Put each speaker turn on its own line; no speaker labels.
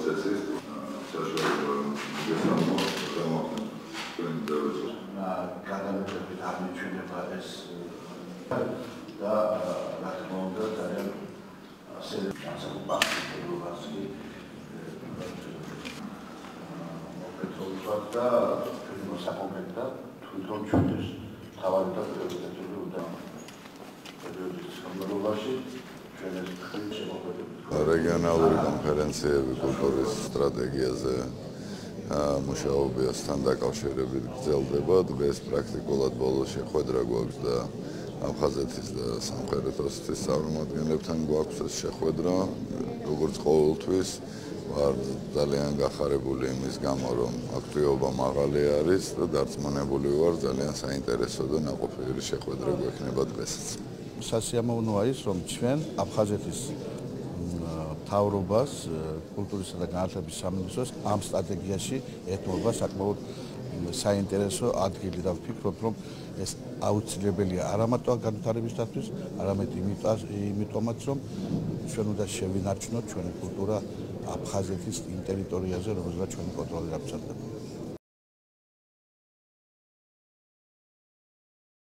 სესიის საშუალება
გადამეტებით აღმოჩნდება ეს და რა თქმა უნდა ძალიან განსაკუთრებას კი მოკეთებულად და საკონკრეტო თვითონ ჩვენს თავად და პრიორიტეტები უნდა პერიოდის განმავლობაში ჩვენ ეს შემოგვეცეთ
რეგიონალური კონფერენციები კულტურის სტრატეგიაზე მუშაობასთან დაკავშირებით გრძელდება. დღეს პრაქტიკულად ბოლო შეხვედრა გვაქვს და აფხაზეთის და სამხრეთ ოსეთის წარმომადგენლებთან გვაქვს ეს შეხვედრა. როგორც ყოველთვის ვარ ძალიან გახარებული იმის გამო, რომ აქტივობა მაღალი არის და დარწმუნებული ვარ ძალიან საინტერესო და ნაყოფიერი შეხვედრა გვექნება დღესაც.
სასიამოვნოა ის, რომ ჩვენ აფხაზეთის მთავრობას კულტურისა და განათლების სამინისტროს ამ სტრატეგიაში ეთმობა საკმაოდ საინტერესო ადგილი და ვფიქრობ, რომ ეს აუცილებელია არა მარტო განვითარებისათვის, არამედ იმიტომაც, რომ ჩვენ უნდა შევინარჩუნოთ ჩვენი კულტურა აფხაზეთის იმ ტერიტორიაზე, რომელზეც ჩვენი კონტროლი აღმოცენდება.